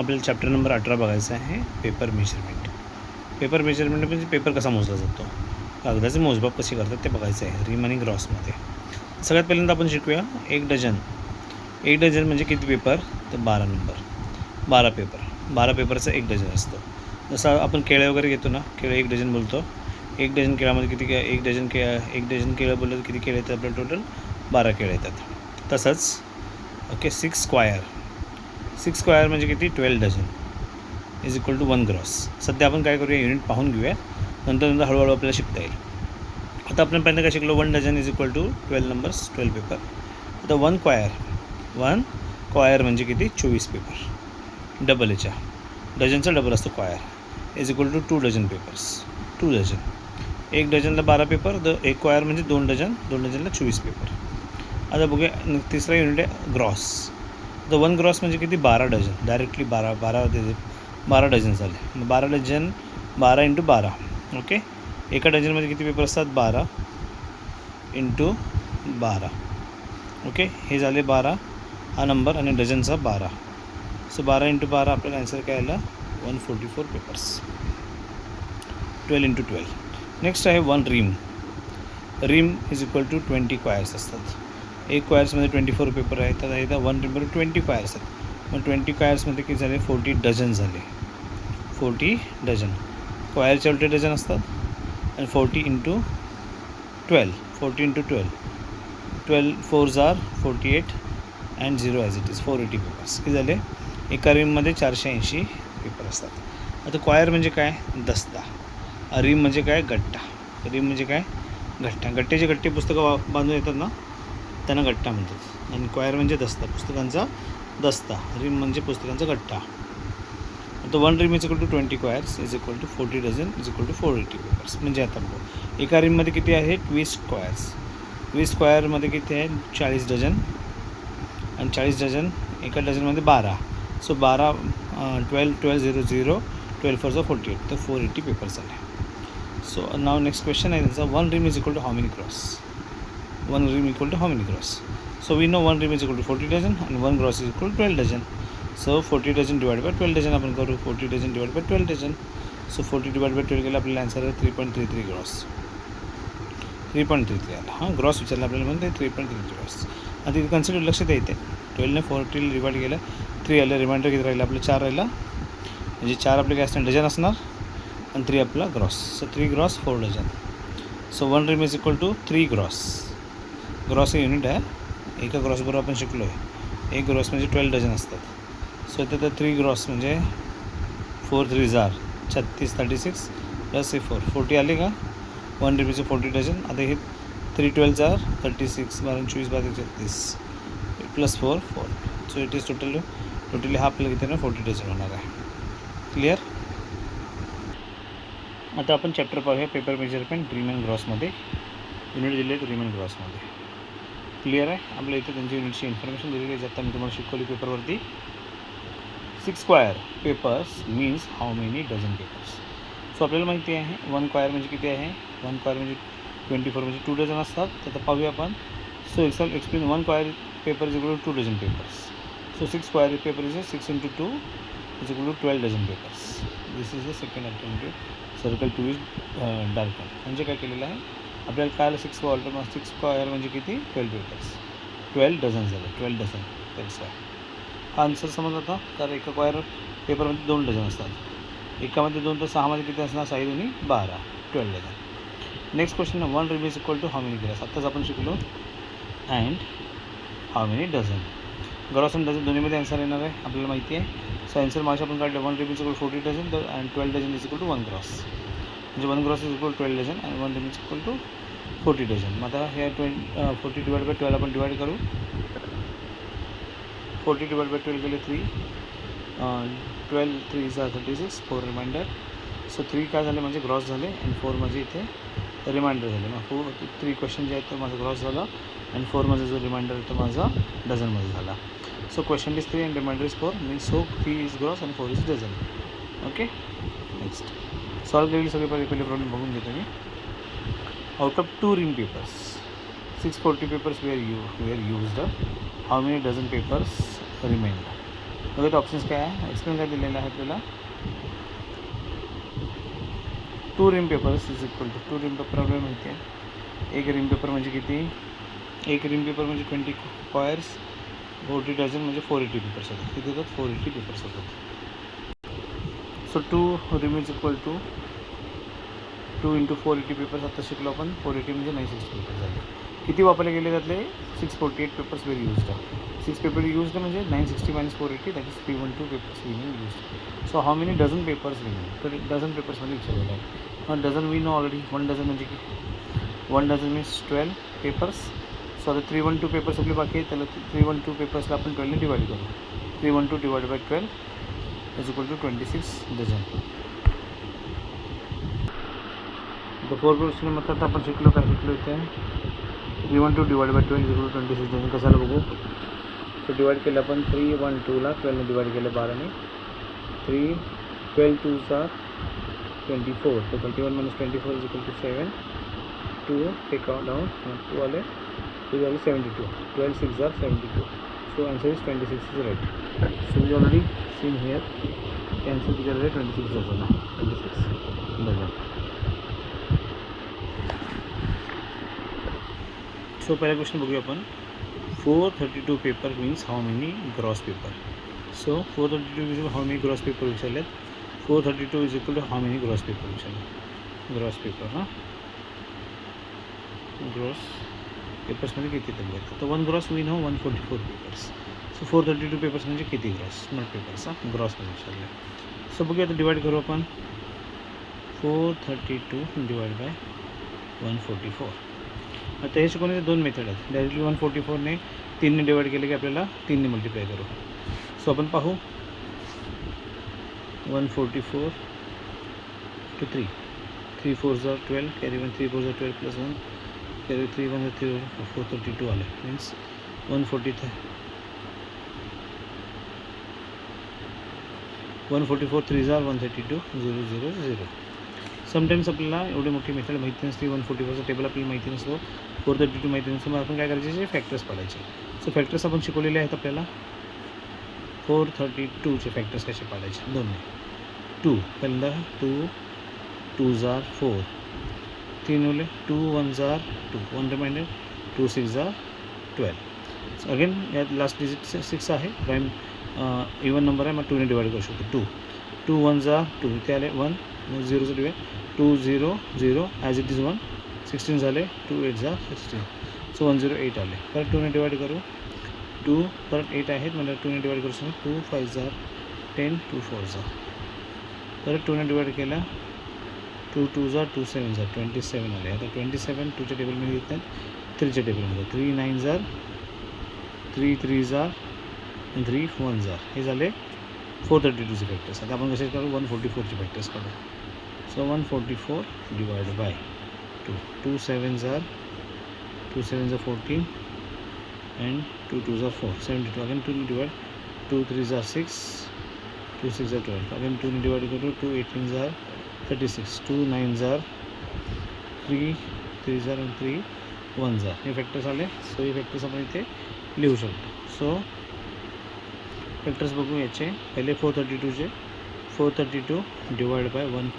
आपल्याला chapter number 18 बघायचा आहे, पेपर मेजरमेंट. पेपर मेजरमेंट म्हणजे पेपर कसा मोजला जातो, कागदाचे मोजमाप कशी करतात ते बघायचं आहे रिम आणि ग्रॉसमध्ये. सगळ्यात पहिल्यांदा आपण शिकूया एक डझन. एक डझन म्हणजे किती पेपर, तर 12 नंबर, 12 पेपर. 12 पेपरचा एक डझन असतो. जसं आपण केळे वगैरे घेतो ना, केळे एक डझन बोलतो. एक डझन केळामध्ये किती, एक डझन केळं बोललं तर किती केळे येतात आपल्याला, टोटल 12 केळे येतात. तसंच ओके, 6 स्क्वायर म्हणजे किती, 12 dozen is equal to 1 gross. सध्या आपण काय करूया, युनिट पाहून घेऊया, नंतर हळूहळू आपल्याला शिकता येईल. आता आपण पहिल्यांदा काय शिकलो, 1 dozen is equal to 12 numbers, 12 paper. आता 1 क्वायर म्हणजे किती, 24 पेपर. डबल याच्या डझनचा डबल असतो quire, is equal to 2 dozen papers. 2 dozen, एक डझनला 12 पेपर, एक क्वायर म्हणजे 2 डझन, 2 डझनला 24 पेपर. आता बघूया तिसरा युनिट आहे ग्रॉस. तर 1 ग्रॉस म्हणजे किती, 12 डझन. डायरेक्टली 12 डझन झाले. मग 12 डझन, 12 × 12. ओके, एका डझनमध्ये किती पेपर असतात, 12 × 12. ओके, हे झाले 12 हा नंबर आणि डझनचा 12. सो 12 × 12 आपल्याला आन्सर काय आला, 144 पेपर्स. 12 × 12. नेक्स्ट आहे 1 रिम. रिम इज इक्वल टू 20 क्वायर्स असतात. एक क्वायर्समध्ये 24 पेपर आहेत. तर इथं 1 रिममध्ये 20 क्वायर्स आहेत. मग 20 क्वायर्समध्ये किती झाले, 40 डझन झाले. 40 डझन, क्वायरचे उलटे डझन असतात. आणि 40 × 12, 40 × 12, 12 4s are 48 and 0 as it is, 480 papers. किती झाले, एका रिममध्ये 480 पेपर असतात. आता क्वायर म्हणजे काय, दस्ता. रिम म्हणजे काय, गट्टा. रिम म्हणजे काय, गट्टा. गट्ट्याचे गट्टे पुस्तकं बांधून येतात ना, त्यांना गट्टा म्हणतात. आणि क्वायर म्हणजे दस्ता, पुस्तकांचा दस्ता. रिम म्हणजे पुस्तकांचा गट्टा. आता 1 ream is equal to 20 quires is equal to 40 dozen is equal to 480 papers. म्हणजे आता बघू, एका रिममध्ये किती आहे, 20 क्वायर्स. 20 स्क्वायरमध्ये किती आहे, 40 डझन. आणि 40 डझन, एका डझनमध्ये 12. सो 12 12 0 0, 12 4 48, तर 480 पेपर्स आले. सो नाव नेक्स्ट क्वेश्चन आहे त्यांचा, 1 ream is equal to how many gross. 1 ream equal to how many gross. So we know 1 ream is equal to 40 dozen आणि 1 gross is equal to 12 dozen. So 40 dozen divide by 12 dozen आपण करू. 40 dozen divide by 12 dozen. So 40 divide by 12 केलं, आपल्याला answer आहे 3.33 gross. 3.33 आला. हां, gross विचारलं आपल्याला, म्हणते 3.33 ग्रॉस. आता इथे कन्सिडर लक्षात येते, 12ने 40 डिवाइड केलं, 3 आलं, रिमाइंडर किती राहिलं आपलं, 4 राहिला. म्हणजे 4 आपले काय असणार, डझन असणार, आणि 3 आपला gross. So 3 gross 4 dozen. So 1 ream is equal to 3 gross. Gross हे युनिट आहे, एका ग्रॉसबरोबर आपण शिकलो आहे. एक ग्रॉस म्हणजे 12 डझन असतात. सो इथे तर 3 ग्रॉस म्हणजे 4 3s are 36, 36 प्लस हे 4, 40 आले का. 1 रिमचे 40 डझन. आता हे 3 12s are 36, 12 24 12 36 plus 4 4. So it is totally हा आपल्याला किती ना 40 डझन होणार आहे. क्लिअर. आता आपण चॅप्टर पाहूया पेपर मेजरमेंट रिम अँड ग्रॉसमध्ये. युनिट दिले आहेत रिम अँड ग्रॉसमध्ये. क्लिअर आहे. आपल्या इथे त्यांची युनिटची इन्फॉर्मेशन दिलेली आहे. आता मी तुम्हाला शिकवली पेपरवरती. 6 square papers means how many dozen papers. So आपल्याला माहिती आहे 1 क्वायर म्हणजे किती आहे, 1 क्वायर म्हणजे 24 म्हणजे 2 डझन असतात. तर आता पाहूया आपण. So explain 1 quire paper is equal to 2 dozen papers. So 6 square paper is 6 × 2 is equal to 12 dozen papers. This is the second alternative. Circle 2 is darken. म्हणजे काय केलेलं आहे आपल्याला, काय 6 स्क्वायर म्हणजे किती, 12 पेपर्स, 12 डझन झालं, 12 डझन. त्याच हा आन्सर समज आता. कारण एका क्वायर पेपरमध्ये 2 डझन असतात, एकामध्ये 2 तर 6 मध्ये किती असणार, 6 2 12, 12 dozen. Next question, 1 ream is equal to how many gross. आत्ताच आपण शिकलो. And how many dozen. Gross आणि डझन दोन्हीमध्ये आन्सर येणार आहे, आपल्याला माहिती आहे. सो आन्सर मागच्या आपण काढलं, 1 ream is equal 40 dozen and 12 dozen is equal to 1 gross. म्हणजे 1 ग्रॉस इज इक्वल 12 डझन आणि 1 ream is equal to 40 dozen. मग आता हे 40 डिवाइड बाय 12 आपण डिवाइड करू. 40 डिवाइड बाय 12 केले 3, 12 3s are 36, 4 रिमाइंडर. सो 3 काय झाले म्हणजे ग्रॉस झाले आणि 4 म्हणजे इथे रिमाइंडर झाले. मग 3 क्वेश्चन जे आहेत तो माझा ग्रॉस झाला आणि 4 मध्ये जो रिमाइंडर आहे तो माझा डझनमध्ये झाला. So question is 3 and remainder is 4 means so 3 is gross आणि 4 is dozen. Okay, next solve केलेली सगळे पहिले प्रॉब्लेम बघून घेतो मी. Out of 2 ream papers 640 papers were used. How many dozen papers remained. बघा ऑप्शन्स काय आहे, एक्सप्लेन काय दिलेलं आहे आपल्याला. 2 ream papers is equal to 2 ream paper आपल्याला माहिती आहे. एक रिम पेपर म्हणजे किती, एक रिम पेपर म्हणजे 20 कॉयर्स, 40 डझन म्हणजे 480 पेपर्स होतात. किती होतात, 480 पेपर्स होतात. So 2 ream is equal to 2 × 480 papers. आता शिकलो आपण. 480 म्हणजे 960 पेपर झाले. किती वापरले गेले त्यातले, 648 पेपर्स वेरी यूज्ड आहे. 6 पेपर यूज्ड म्हणजे 960 - 480 that is 312 papers remain used. So how many dozen papers remain, तर डझन पेपर्समध्ये विचारलेलं आहे. Dozen we know already. 1 dozen म्हणजे की 1 डझन मीन्स 12 पेपर्स. सो आता 312 पेपर्स आपले बाकी आहेत, त्याला 312 पेपर्सला आपण 12ने डिवाइड करू. 312 divide by 12 is equal to 26 dozen. तर 4 क्वेश्चन मतलब आपण शिकलो काय शिकलो इथे, 312 divide by 12 is equal to 26 dozen. कशाला बघू, तर डिवाइड केलं आपण 312ला 12ने डिवाइड केलं 12ने. 12 2s are 24. तो 21 - 24 is equal to 7. 2 take down 2 आले, 2 आले 72. 12 6 are 72. So answer is 26 is right. So we already seen here answer किती आहे, 26 डझन आहे. 26 डझन. सो पहिला क्वेश्चन बघूया आपण. 432 paper means how many gross paper. So 432 is how many gross paper विचारलेत. 432 is equal to how many gross paper विचारले. Gross paper हां, gross पेपर्समध्ये किती तरी येतात. तर 1 gross we know 144 papers. So 432 papers म्हणजे किती ग्रॉस, नॉट पेपर्स हां, ग्रॉसमध्ये विचारले. सो बघूया आता डिवाइड करू आपण. 432 डिवाइड बाय 144. आता हे शिकवण्याचे 2 मेथड आहेत. डायरेक्टली 144ने 3ने डिवाइड केले की आपल्याला 3ने मल्टिप्लाय करू. सो आपण पाहू. 144 to 3. 3 4s are 12, carry 1, 3 4s are 12 plus 1, carry 3 1 are 3, 432 आले. Means 144 3s are 132 0 0 0. समटाईम्स आपल्याला एवढी मोठी मेथड माहिती नसते. 144चा टेबल आपल्याला माहिती नसतो, 432 माहिती नसतो. मग आपण काय करायचे, फॅक्टर्स पाडायचे. सो फॅक्टर्स आपण शिकवलेले आहेत आपल्याला. 432चे फॅक्टर्स कसे पाडायचे, 2ने. 2 पहिल्यांदा 2 2s are 4, 3 ओले 2 1s are 2, 1 reminder 2 6s are 12. So again यात लास्ट डिजिट 6 आहे, प्राईम इवन नंबर आहे, मग 2ने डिवाइड करू शकतो. 2 1s are 2, इथे आले 1, 0चं डिवाइड 2 0 0 ॲज इट इज 1. 16 झाले, 2 8s are 16. सो 108 आले. परत 2ने डिवाइड करू. 2 परत 8 आहेत म्हणजे 2ने डिवाइड करू शकतो. 2 5s are 10, 2 4s are. परत 2ने डिवाइड केला. 2 2s are 2 7s are 27 आले. आता 27 2च्या टेबलमध्ये येत नाहीत, 3च्या टेबलमध्ये. 3 9s are 3 3s are 3 1s are. हे झाले 432चे फॅक्टर्स. आता आपण कसे करू, 144चे फॅक्टर्स काढू. So 144 divide by 2. 2 7s are 14 and 2 2s are 4, 72. Again 2 divide, 2 3s are 6, 2 6s are 12. Again 2 divide करू. 2 18s are 36, 2 9s are 3 3s are and 3 1s are. हे factors आले. सो हे फॅक्टर्स आपण इथे लिहू शकतो. सो फॅक्टर्स बघू याचे. पहिले 432चे. 432 डिवाइड बाय 144.